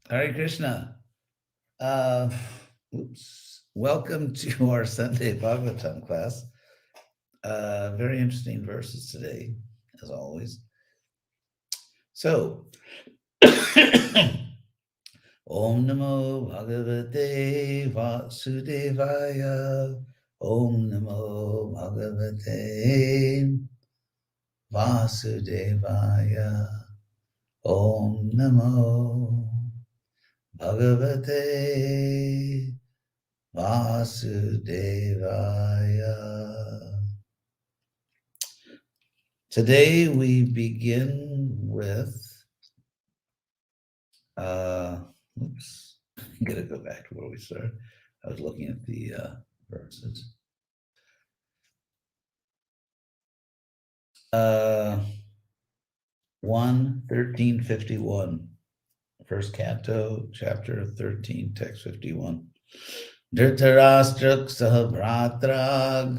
Hare Krishna. Uh, oops. Welcome to our Sunday Bhagavatam class. Very interesting verses today, as always. So, Om Namo Bhagavate Vasudevaya. Om Namo Bhagavate Vasudevaya. Om Namo Bhagavate Vasudevaya. Today we begin with, oops, I'm going to go back to where we started. I was looking at the verses. 1351, first canto, chapter 13, text 51. Dhritarashtra sahabhratra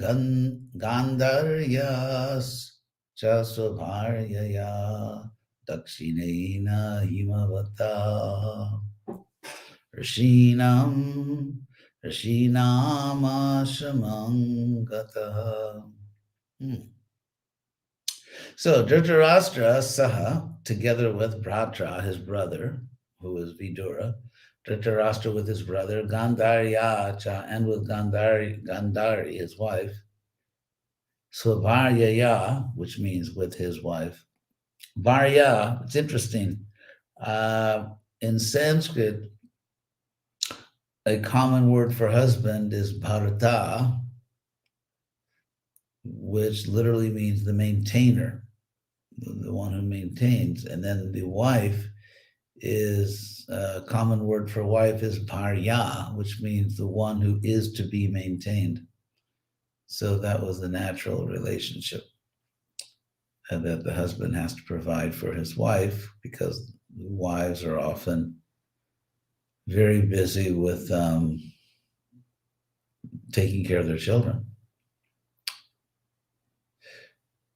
gandharyas cha svabharyaya dakshinena himavata rishinam rishinam gataha. So Dhritarashtra Saha, together with Bhratra, his brother, who was Vidura, Dhritarashtra with his brother, Gandharya, and with Gandhari, his wife, Swavyaya, which means with his wife. Varya, it's interesting. In Sanskrit, a common word for husband is bharata, which literally means the maintainer, the one who maintains. And then the wife is a common word for wife is bharya, which means the one who is to be maintained. So that was the natural relationship, and that the husband has to provide for his wife, because wives are often very busy with taking care of their children.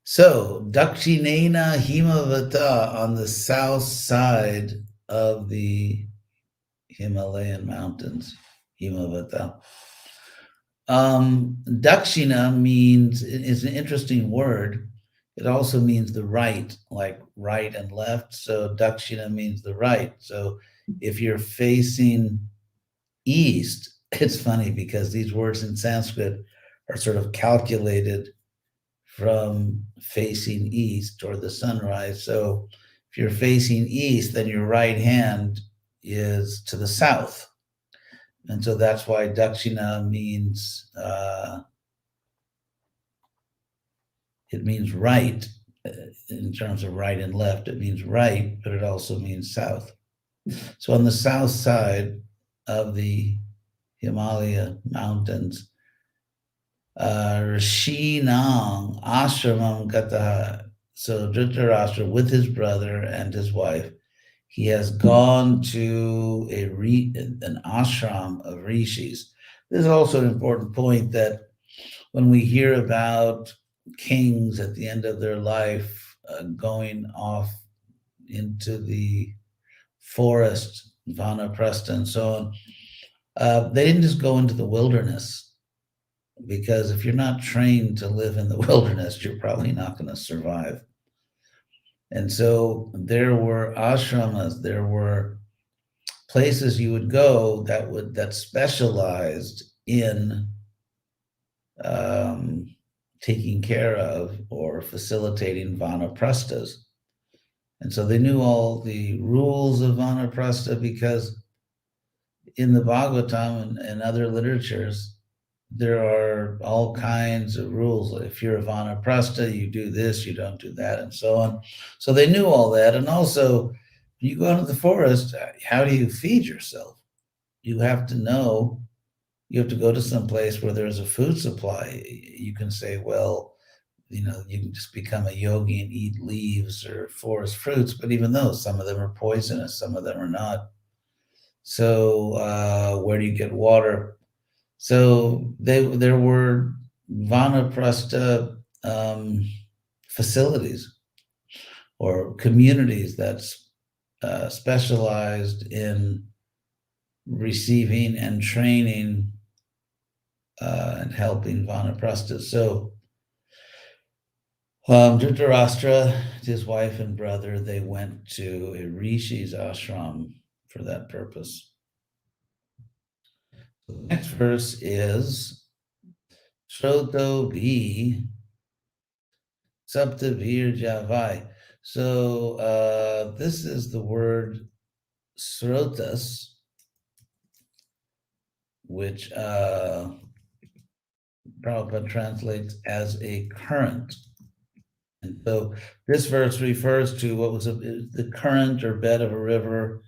So, Dakshinena Himavata, on the south side of the Himalayan mountains, Himavata. Dakshina is an interesting word. It also means the right, like right and left. So Dakshina means the right. So if you're facing east, it's funny because these words in Sanskrit are sort of calculated from facing east or the sunrise. So if you're facing east, then your right hand is to the south. And so that's why Dakshina means, it means right, in terms of right and left. It means right, but it also means south. So on the south side of the Himalaya mountains, Rishinang Ashramam Gataha. So Dhritarashtra, with his brother and his wife, he has gone to an ashram of rishis. This is also an important point, that when we hear about kings at the end of their life going off into the forest, vanaprastha, and so on, they didn't just go into the wilderness, because if you're not trained to live in the wilderness, you're probably not going to survive. And so there were ashramas, there were places you would go that specialized in taking care of or facilitating vanaprasthas. And so they knew all the rules of vanaprastha, because in the Bhagavatam and other literatures, there are all kinds of rules. If you're a vanaprastha, you do this, you don't do that, and so on. So they knew all that. And also, you go into the forest, how do you feed yourself? You have to know, you have to go to some place where there's a food supply. You can say, well, you can just become a yogi and eat leaves or forest fruits, but even those, some of them are poisonous, some of them are not. So where do you get water? So there were vanaprastha facilities or communities specialized in receiving and training and helping Vanaprasthas. So Dhritarashtra, his wife and brother, they went to a rishi's ashram for that purpose. The next verse is Shroto bhi saptavir javai. So this is the word srotas, which Prabhupada translates as a current. And so this verse refers to what was the current or bed of a river.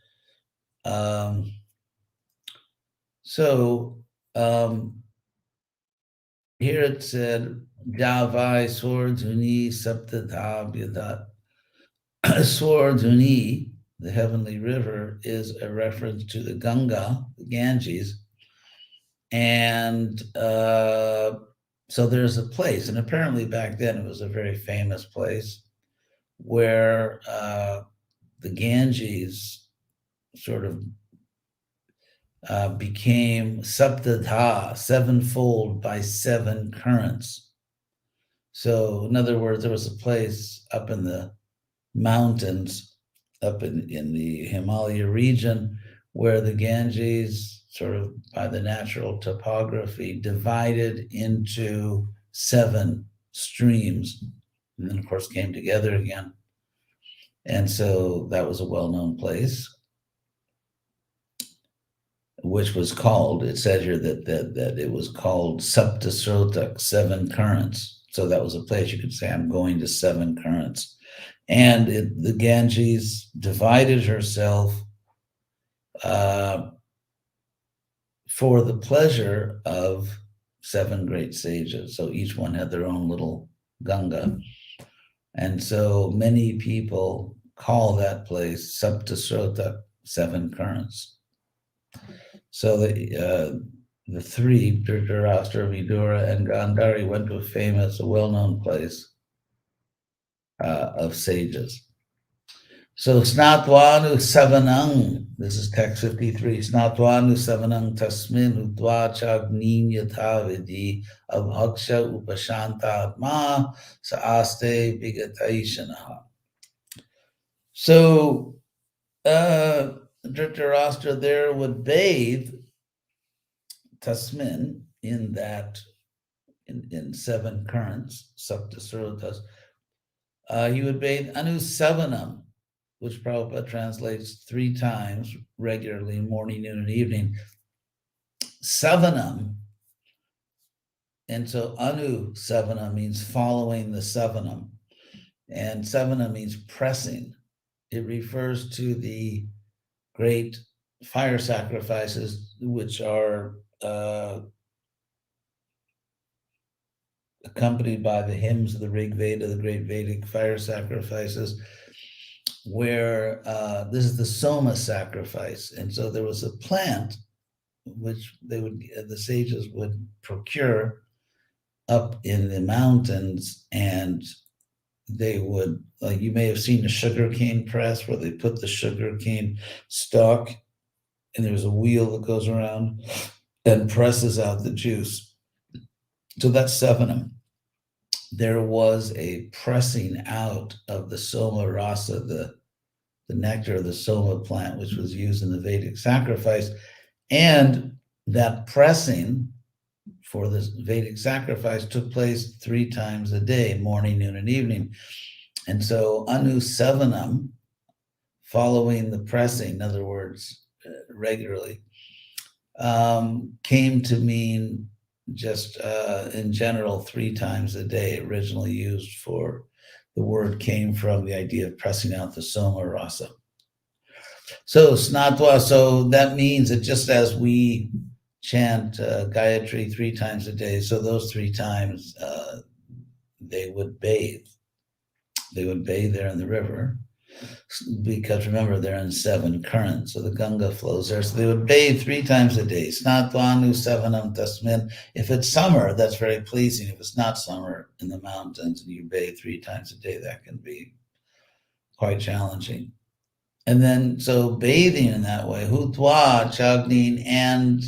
Here it said, Javai Swardhuni Saptadha Vyadat. Swardhuni, the heavenly river, is a reference to the Ganga, the Ganges. And so there's a place, and apparently back then it was a very famous place where the Ganges sort of became saptadha, sevenfold by seven currents. So in other words, there was a place up in the mountains, up in the Himalaya region, where the Ganges, sort of by the natural topography, divided into seven streams, and then of course came together again. And so that was a well-known place, which was called, it said here that it was called Saptasrotak, seven currents. So that was a place you could say, I'm going to seven currents. And the Ganges divided herself for the pleasure of seven great sages. So each one had their own little Ganga. And so many people call that place Saptasrotak, seven currents. So the three, Dhritarashtra, Vidura, and Gandhari, went to a well-known place of sages. So Snatwanu Savanang, this is text 53, Snatwanu Savanang Tasmin Udva Chagnim Yathavidi Abhaksha Upashanta Atma Saaste Vigataishanaha. So Dhritarashtra there would bathe Tasmin in that, in seven currents, Saptasrotas. He would bathe Anu Savanam, which Prabhupada translates three times regularly, morning, noon, and evening. Savanam, and so Anu Savanam means following the Savanam, and Savanam means pressing. It refers to the great fire sacrifices, which are accompanied by the hymns of the Rig Veda, the great Vedic fire sacrifices, where this is the Soma sacrifice. And so there was a plant which the sages would procure up in the mountains, and they would, like, you may have seen a sugarcane press where they put the sugarcane stalk and there's a wheel that goes around and presses out the juice. So that's Savanam. There was a pressing out of the Soma rasa, the nectar of the Soma plant, which was used in the Vedic sacrifice. And that pressing for this Vedic sacrifice took place 3 times a day, morning, noon, and evening. And so Anu Savanam, following the pressing, in other words, regularly, came to mean just in general 3 times a day. Originally used for, the word came from the idea of pressing out the Soma rasa. So Snatva, so that means that just as we chant Gayatri 3 times a day, so those 3 times they would bathe. They would bathe there in the river, because remember, they're in 7 currents, so the Ganga flows there. So they would bathe 3 times a day. Snatvanu Savanam Tasmin. If it's summer, that's very pleasing. If it's not summer in the mountains and you bathe 3 times a day, that can be quite challenging. And then, so bathing in that way, hutwa, chagnin, and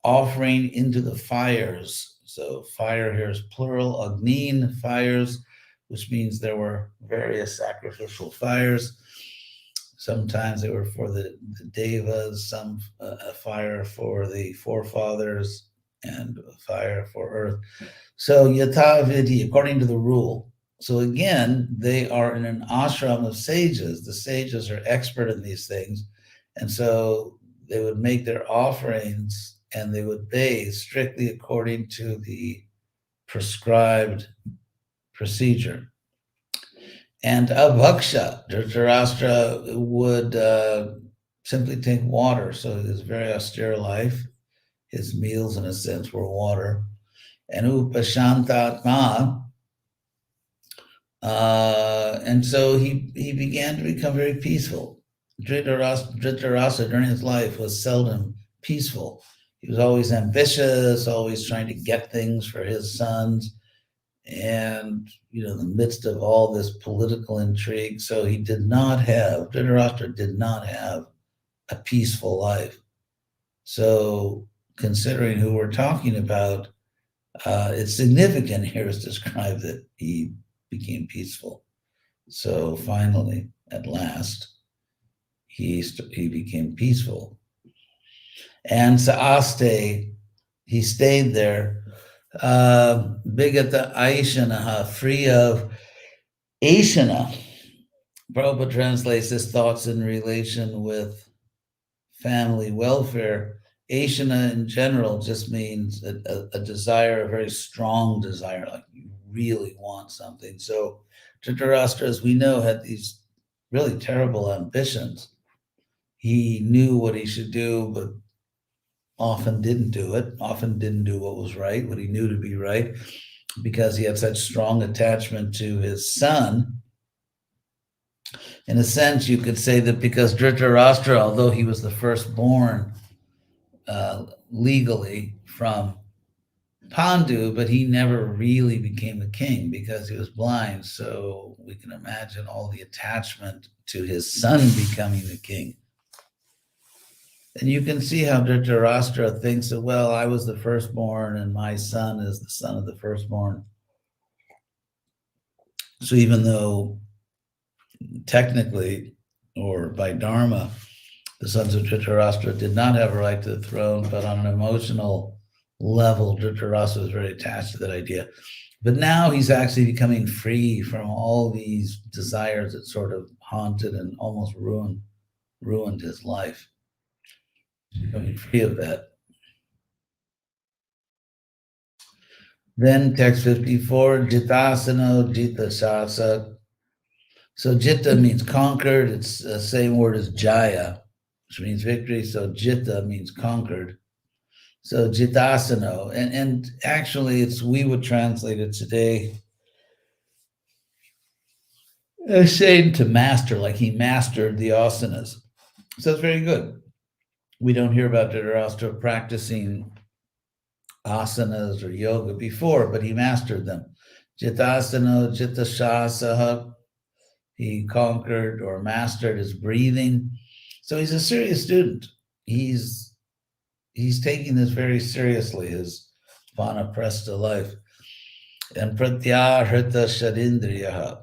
offering into the fires. So fire here is plural, agnin, fires, which means there were various sacrificial fires. Sometimes they were for the devas, some a fire for the forefathers, and a fire for earth. So yatavidi, according to the rule. So again, they are in an ashram of sages. The sages are expert in these things. And so they would make their offerings and they would bathe strictly according to the prescribed procedure. And abhaksha, Dhritarashtra would simply take water. So his very austere life, his meals in a sense were water. And upashantatma, and so he began to become very peaceful. Dhritarashtra during his life was seldom peaceful. He was always ambitious, always trying to get things for his sons. And, in the midst of all this political intrigue, so Dhritarashtra did not have a peaceful life. So considering who we're talking about, it's significant here is described that he became peaceful. So finally, at last, he became peaceful. And Saaste, he stayed there. Bigata Aishanaha, free of Aishana. Prabhupada translates his thoughts in relation with family welfare. Aishana in general just means a desire, a very strong desire, like you really want something. So Dhritarashtra, as we know, had these really terrible ambitions. He knew what he should do, but often didn't do it, often didn't do what was right, what he knew to be right, because he had such strong attachment to his son. In a sense, you could say that because Dhritarashtra, although he was the firstborn legally from Pandu, but he never really became a king because he was blind. So we can imagine all the attachment to his son becoming the king. And you can see how Dhritarashtra thinks that, well, I was the firstborn and my son is the son of the firstborn. So even though technically, or by dharma, the sons of Dhritarashtra did not have a right to the throne, but on an emotional level, Dhritarashtra was very attached to that idea. But now he's actually becoming free from all these desires that sort of haunted and almost ruined his life. Becoming free of that. Then text 54, Jitasano Jita Shasa. So Jita means conquered. It's the same word as Jaya, which means victory. So Jita means conquered. So Jitasano, and actually we would translate it today as saying to master, like he mastered the asanas. So it's very good. We don't hear about Dhritarashtra practicing asanas or yoga before, but he mastered them. Jitasano, Jitashasa, he conquered or mastered his breathing. So he's a serious student. He's taking this very seriously, his vanaprastha life. And pratyahrita shadindriyaha.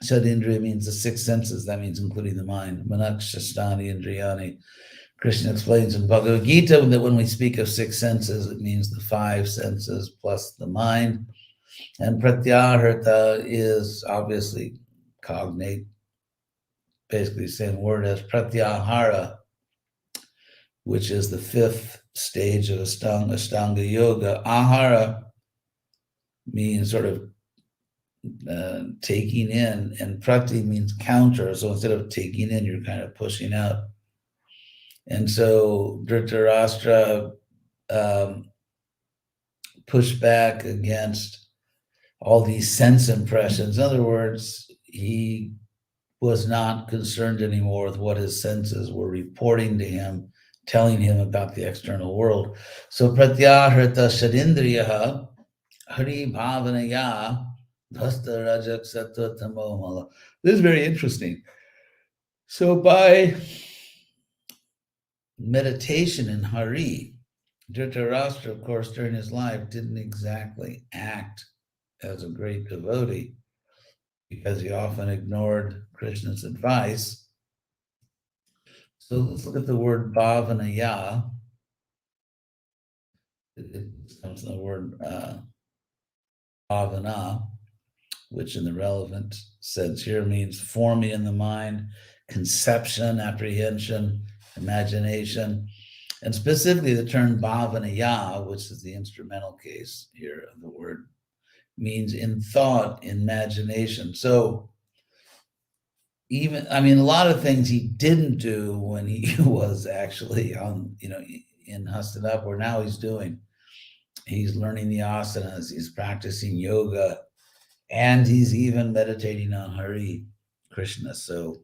Shadindriya means the six senses. That means including the mind. Manak shastani indriyani. Krishna explains in Bhagavad Gita that when we speak of six senses, it means the five senses plus the mind. And pratyahrita is obviously cognate, basically the same word as pratyahara, which is the fifth stage of Ashtanga Yoga. Ahara means sort of taking in, and prati means counter. So instead of taking in, you're kind of pushing out. And so Dhritarashtra pushed back against all these sense impressions. In other words, he was not concerned anymore with what his senses were reporting to him, telling him about the external world. So pratyahrita shadindriyaha hari bhavanaya dhasta rajak sattva tamo mala. This is very interesting. So by meditation in Hari, Dhritarashtra, of course, during his life, didn't exactly act as a great devotee because he often ignored Krishna's advice. So let's look at the word bhavanaya. It comes from the word bhavana, which in the relevant sense here means forming in the mind, conception, apprehension, imagination, and specifically the term bhavanaya, which is the instrumental case here of the word, means in thought, imagination. So even, I mean, a lot of things he didn't do when he was actually on, in Hastinapur, now he's doing. He's learning the asanas, he's practicing yoga, and he's even meditating on Hari Krishna. So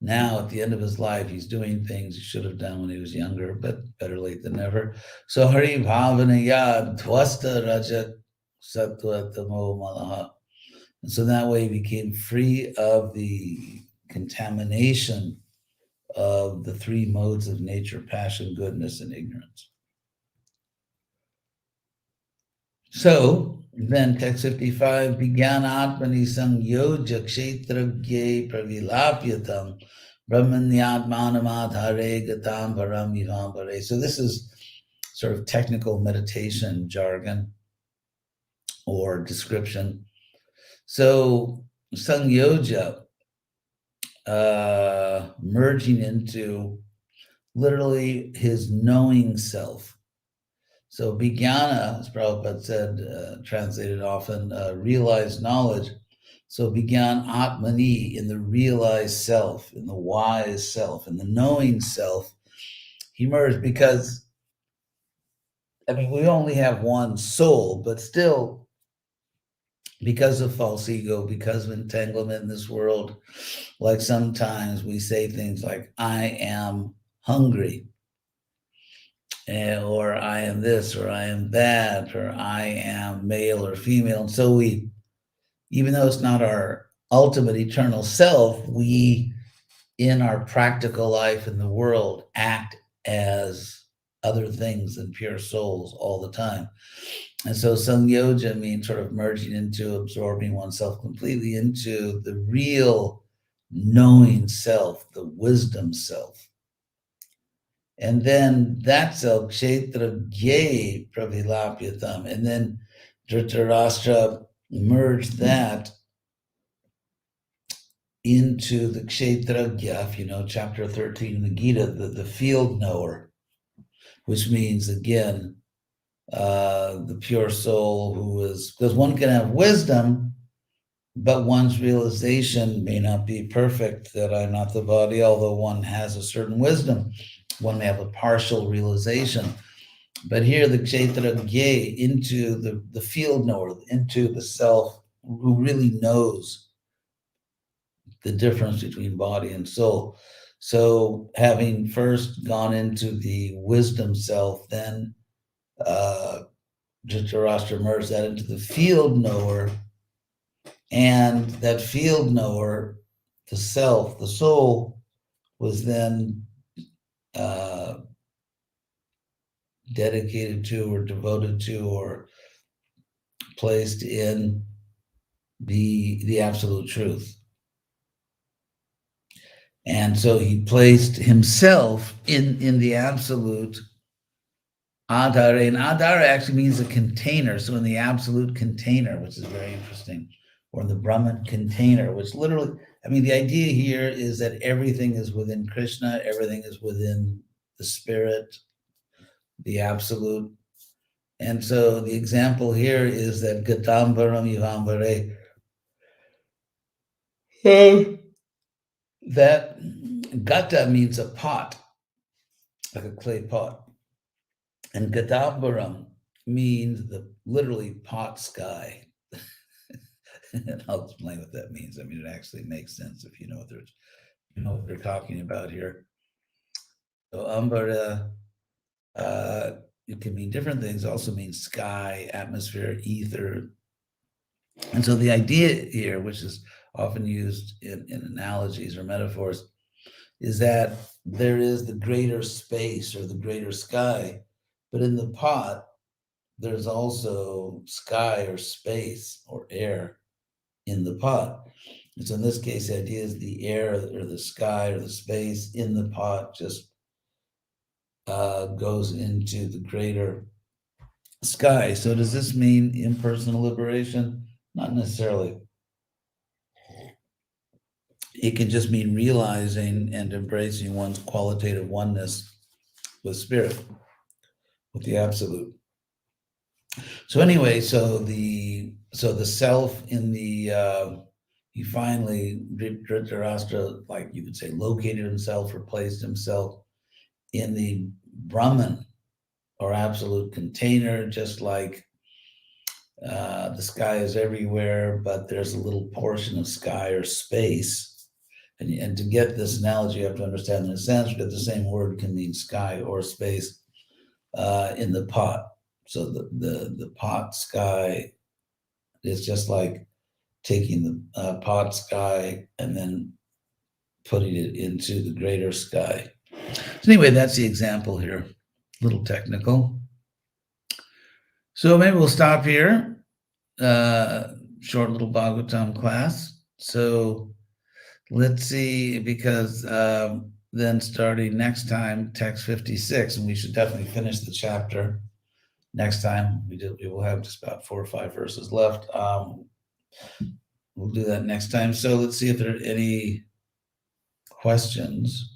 now at the end of his life, he's doing things he should have done when he was younger, but better late than never. So Hari Bhavanaya Dhwasta Raja Sattva Tamo Malaha. And so that way he became free of the contamination of the three modes of nature: passion, goodness, and ignorance. So then, text 55, began Atmani Sangyoja Kshetragye Pravilapyatam Brahmanyatmanamadhare Gatam Param Vivambare. So this is sort of technical meditation jargon or description. So Sangyoja, merging into literally his knowing self. So Vijnana, as Prabhupada said, translated often, realized knowledge. So Vigyan Atmani, in the realized self, in the wise self, in the knowing self, he merged because, I mean, we only have one soul, but still, because of false ego, because of entanglement in this world, like sometimes we say things like, I am hungry, or I am this, or I am that, or I am male or female. And so we, even though it's not our ultimate eternal self, we, in our practical life in the world, act as other things than pure souls all the time. And so Sangyoja means sort of merging into, absorbing oneself completely into the real knowing self, the wisdom self. And then that self, Kshetra Gye Pravilapyatam, and then Dhritarashtra merged that into the Kshetragya, chapter 13 in the Gita, the field knower, which means, again, the pure soul who is, because one can have wisdom, but one's realization may not be perfect, that I'm not the body, although one has a certain wisdom. One may have a partial realization. But here, the Kshetragya, into the field knower, into the self who really knows the difference between body and soul. So having first gone into the wisdom self, then Dhritarashtra merged that into the field knower, and that field knower, the self, the soul, was then dedicated to or devoted to or placed in the absolute truth. And so he placed himself in the absolute Adhara. And Adhara actually means a container. So in the absolute container, which is very interesting, or in the Brahman container, which literally, I mean, the idea here is that everything is within Krishna, everything is within the spirit, the absolute. And so the example here is that Gatambaram Yuvambare, that gata means a pot, like a clay pot. And Gadambaram means the literally pot sky. And I'll explain what that means. I mean, it actually makes sense if you know what they're talking about here. So Ambara, it can mean different things. Also means sky, atmosphere, ether. And so the idea here, which is often used in analogies or metaphors, is that there is the greater space or the greater sky, but in the pot, there's also sky or space or air in the pot. And so in this case, the idea is the air or the sky or the space in the pot just goes into the greater sky. So does this mean impersonal liberation? Not necessarily. It can just mean realizing and embracing one's qualitative oneness with spirit, with the absolute. So anyway, so the self in the he finally, Dhritarashtra, like you could say, located himself or placed himself in the Brahman or absolute container, just like the sky is everywhere, but there's a little portion of sky or space. And to get this analogy, you have to understand that in Sanskrit, the same word can mean sky or space in the pot. So the pot sky is just like taking the pot sky and then putting it into the greater sky. So anyway, that's the example here. A little technical. So maybe we'll stop here. Short little Bhagavatam class. So let's see, because then starting next time, text 56, and we should definitely finish the chapter next time. We will have just about 4 or 5 verses left. We'll do that next time. So let's see if there are any questions.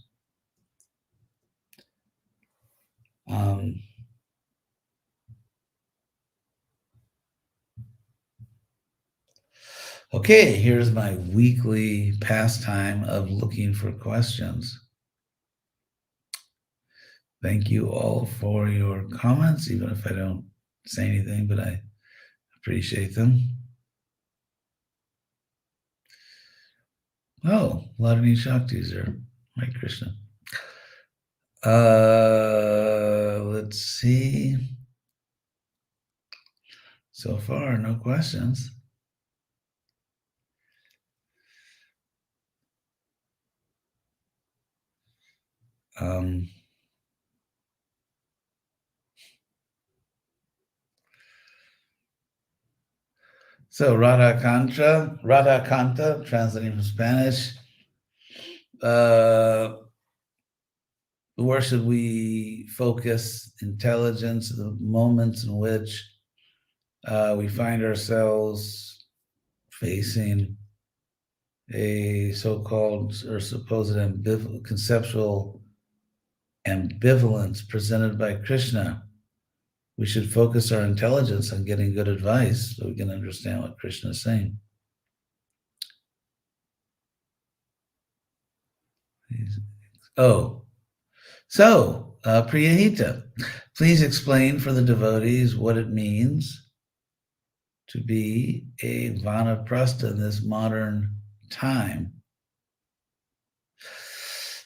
Okay, here's my weekly pastime of looking for questions. Thank you all for your comments, even if I don't say anything, but I appreciate them. Oh, a lot of new Shaktis there. Hare Krishna. Let's see. So far, no questions. So Radha Kanta, translating from Spanish. Where should we focus intelligence? The moments in which we find ourselves facing a so-called or supposed conceptual ambivalence presented by Krishna. We should focus our intelligence on getting good advice so we can understand what Krishna is saying. Oh, so Priyahita, please explain for the devotees what it means to be a vanaprastha in this modern time.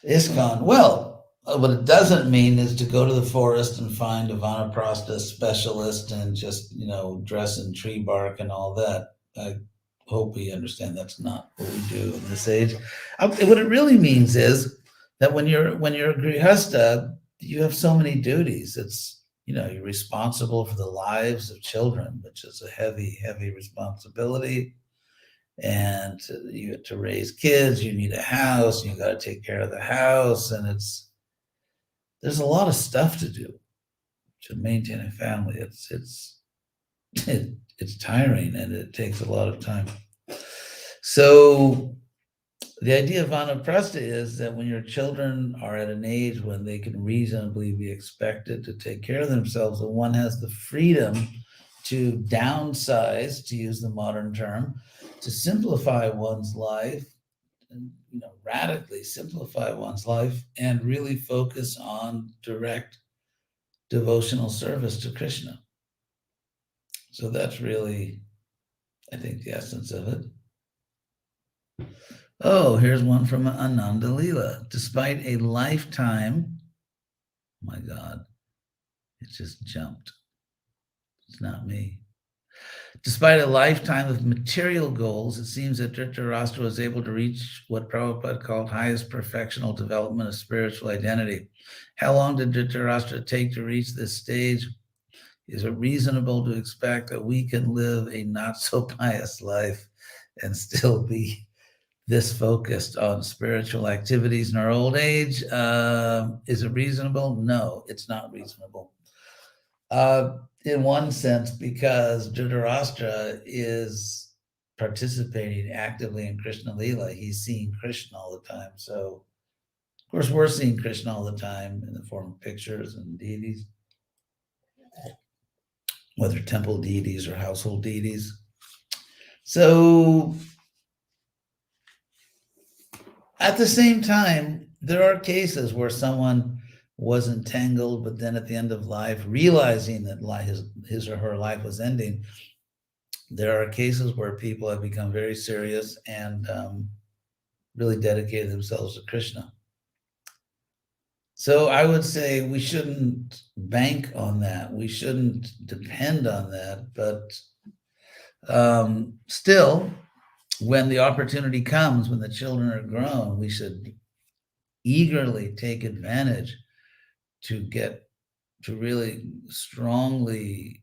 ISKCON, well, what it doesn't mean is to go to the forest and find a vanaprastha specialist and just, dress in tree bark and all that. I hope we understand that's not what we do in this age. What it really means is that when you're a grihastha, you have so many duties. It's, you're responsible for the lives of children, which is a heavy, heavy responsibility. And you have to raise kids, you need a house, you got to take care of the house, and there's a lot of stuff to do to maintain a family. It's tiring and it takes a lot of time. So the idea of vanaprastha is that when your children are at an age when they can reasonably be expected to take care of themselves, and one has the freedom to downsize, to use the modern term, to simplify one's life, and radically simplify one's life and really focus on direct devotional service to Krishna. So that's really, I think, the essence of it. Oh, here's one from Ananda Leela. Despite a lifetime, oh my God, it just jumped. It's not me. Despite a lifetime of material goals, it seems that Dhritarashtra was able to reach what Prabhupada called highest perfectional development of spiritual identity. How long did Dhritarashtra take to reach this stage? Is it reasonable to expect that we can live a not so pious life and still be this focused on spiritual activities in our old age? Is it reasonable? No, it's not reasonable. In one sense, because Dhritarashtra is participating actively in Krishna Lila. He's seeing Krishna all the time. So, of course, we're seeing Krishna all the time in the form of pictures and deities, whether temple deities or household deities. So, at the same time, there are cases where someone was entangled, but then at the end of life, realizing that his or her life was ending, there are cases where people have become very serious and really dedicated themselves to Krishna. So I would say we shouldn't bank on that. We shouldn't depend on that. But still, when the opportunity comes, when the children are grown, we should eagerly take advantage to really strongly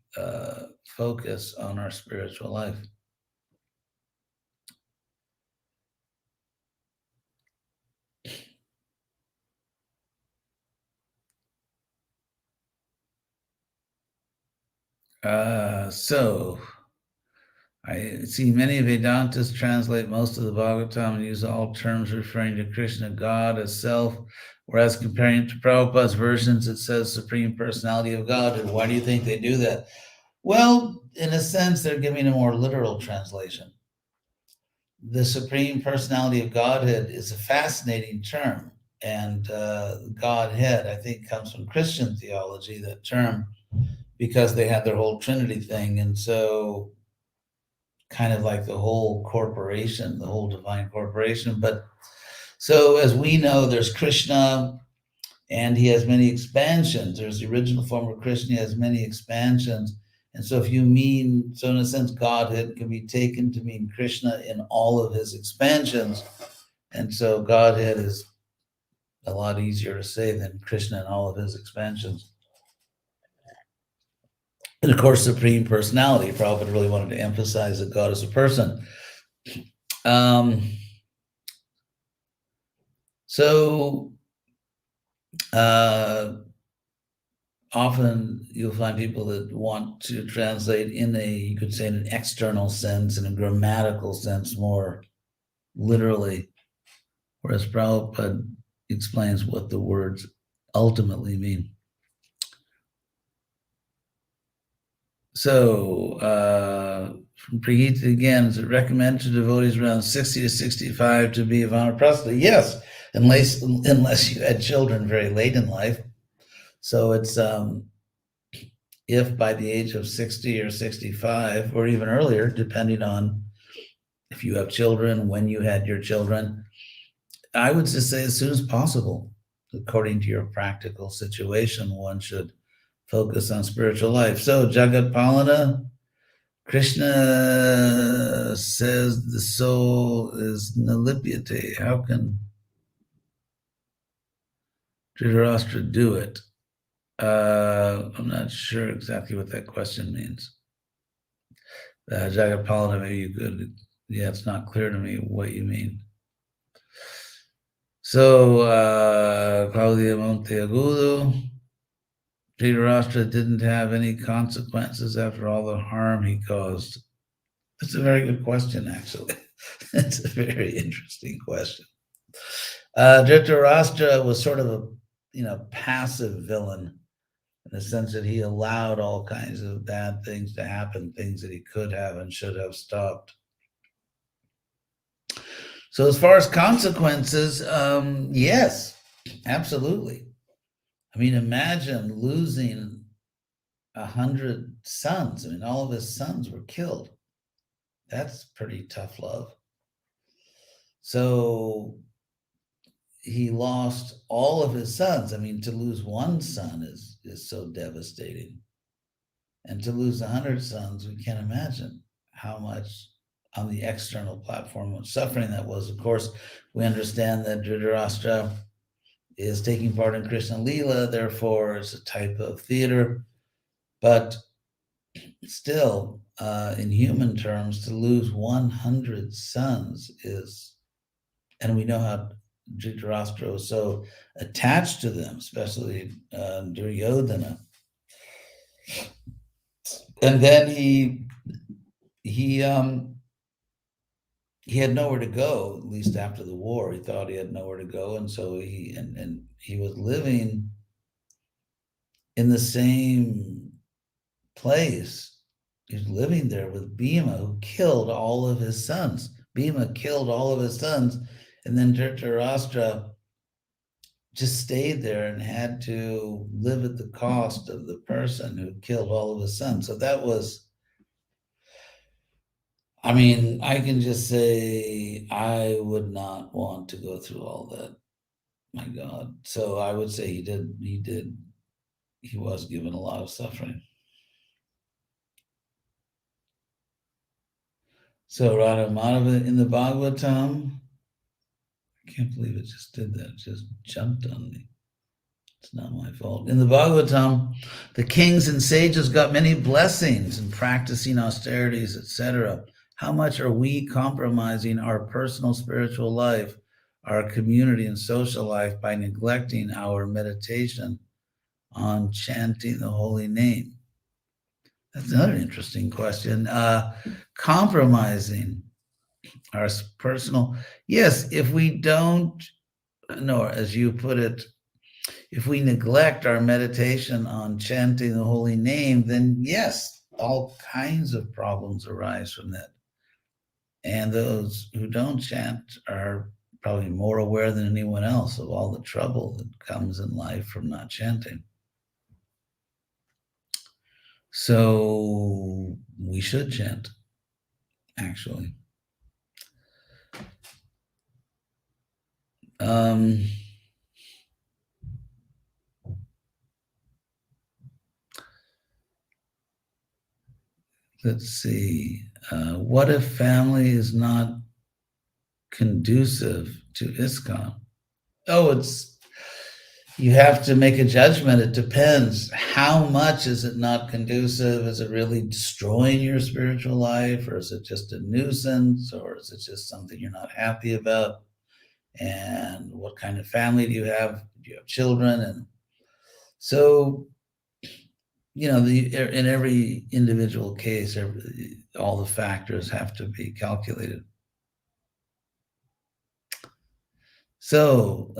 focus on our spiritual life. So I see many Vedantists translate most of the Bhagavatam and use all terms referring to Krishna, God, as self, whereas comparing it to Prabhupada's versions, it says Supreme Personality of God. Why do you think they do that? Well, in a sense, they're giving a more literal translation. The Supreme Personality of Godhead is a fascinating term, and Godhead, I think, comes from Christian theology, that term, because they had their whole Trinity thing. And so kind of like the whole corporation, the whole divine corporation. But so as we know, there's Krishna and he has many expansions. There's the original form of Krishna, he has many expansions. And so if you mean, so in a sense, Godhead can be taken to mean Krishna in all of his expansions. And so Godhead is a lot easier to say than Krishna in all of his expansions. And of course, Supreme Personality. Prabhupada really wanted to emphasize that God is a person. So often you'll find people that want to translate in you could say, in an external sense, in a grammatical sense, more literally, whereas Prabhupada explains what the words ultimately mean. So, from Pragita again, is it recommended to devotees around 60 to 65 to be Vanaprastha? Yes, unless you had children very late in life. So it's if by the age of 60 or 65, or even earlier, depending on if you have children, when you had your children, I would just say as soon as possible. According to your practical situation, one should focus on spiritual life. So, Jagat Palana, Krishna says the soul is nalipyate. How can Dhritarashtra do it? I'm not sure exactly what that question means. Jagat Palana, maybe you could. Yeah, it's not clear to me what you mean. So, Claudia Monteagudo, Dhritarashtra didn't have any consequences after all the harm he caused. That's a very good question, actually. It's a very interesting question. Dhritarashtra was sort of a passive villain in the sense that he allowed all kinds of bad things to happen, things that he could have and should have stopped. So as far as consequences, yes, absolutely. I mean, imagine losing 100 sons. I mean, all of his sons were killed. That's pretty tough love. So he lost all of his sons. I mean, to lose one son is so devastating. And to lose 100 sons, we can't imagine how much on the external platform of suffering that was. Of course, we understand that Dhritarashtra is taking part in Krishna Lila, therefore it's a type of theater. But still, in human terms, to lose 100 sons is, and we know how Dhritarashtra was so attached to them, especially Duryodhana. And then he he had nowhere to go, at least after the war. He thought he had nowhere to go, and so he was living in the same place. He was living there with Bhima, who killed all of his sons. Bhima killed all of his sons, and then Dhritarashtra just stayed there and had to live at the cost of the person who killed all of his sons. So that was, I mean, I can just say I would not want to go through all that. My God. So I would say he was given a lot of suffering. So Radha Madhava in the Bhagavatam, I can't believe it just did that. It just jumped on me. It's not my fault. In the Bhagavatam, the kings and sages got many blessings in practicing austerities, etc. How much are we compromising our personal spiritual life, our community and social life by neglecting our meditation on chanting the holy name? That's another interesting question. Compromising our personal, yes, if we don't, no, as you put it, if we neglect our meditation on chanting the holy name, then yes, all kinds of problems arise from that. And those who don't chant are probably more aware than anyone else of all the trouble that comes in life from not chanting. So we should chant, actually. Let's see. What if family is not conducive to ISKCON? Oh, you have to make a judgment. It depends. How much is it not conducive? Is it really destroying your spiritual life, or is it just a nuisance, or is it just something you're not happy about? And what kind of family do you have? Do you have children? And so, in every individual case, all the factors have to be calculated. So,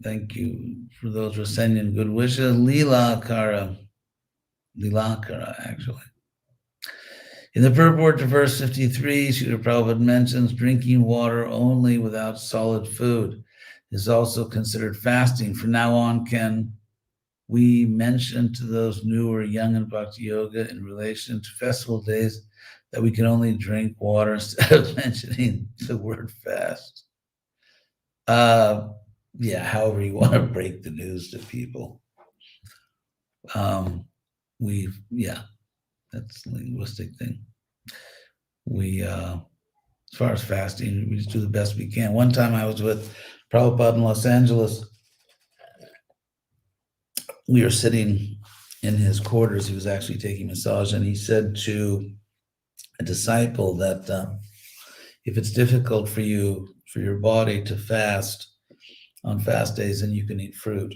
thank you for those who are sending good wishes. Lilakara, actually. In the purport to verse 53, Srila Prabhupada mentions drinking water only without solid food is also considered fasting. From now on, can we mention to those new or young in Bhakti Yoga in relation to festival days that we can only drink water instead of mentioning the word fast? Yeah, however you want to break the news to people. That's a linguistic thing. As far as fasting, we just do the best we can. One time I was with Prabhupada in Los Angeles. We were sitting in his quarters. He was actually taking massage, and he said to a disciple that if it's difficult for your body to fast on fast days, then you can eat fruit.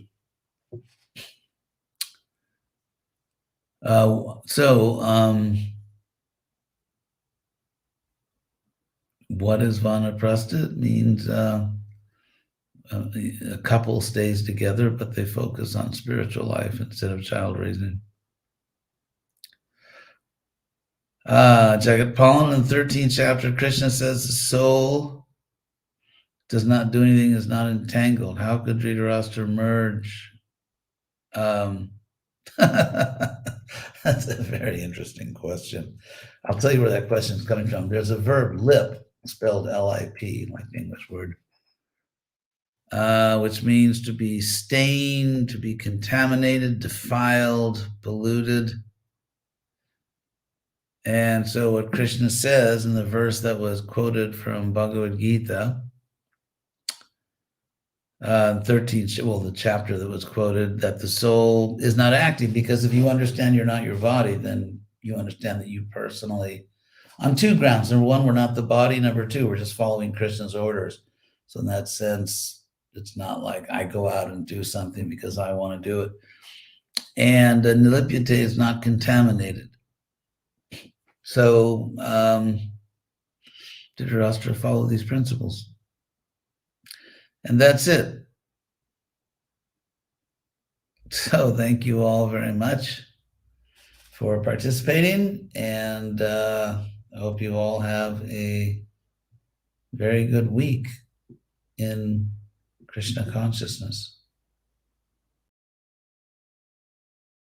What is vanaprastha? It means a couple stays together, but they focus on spiritual life instead of child raising. Jagat Palan in the 13th chapter, Krishna says the soul does not do anything, is not entangled. How could Dhritarashtra merge? That's a very interesting question. I'll tell you where that question is coming from. There's a verb, lip, spelled L-I-P, like the English word, which means to be stained, to be contaminated, defiled, polluted. And so what Krishna says in the verse that was quoted from Bhagavad Gita, 13, well, the chapter that was quoted, that the soul is not acting, because if you understand you're not your body, then you understand that you personally, on two grounds. Number one, we're not the body. Number two, we're just following Krishna's orders. So in that sense, it's not like I go out and do something because I want to do it. And nilipyate is not contaminated. So Dhritarashtra follow these principles. And that's it. So thank you all very much for participating, and I hope you all have a very good week in Krishna consciousness.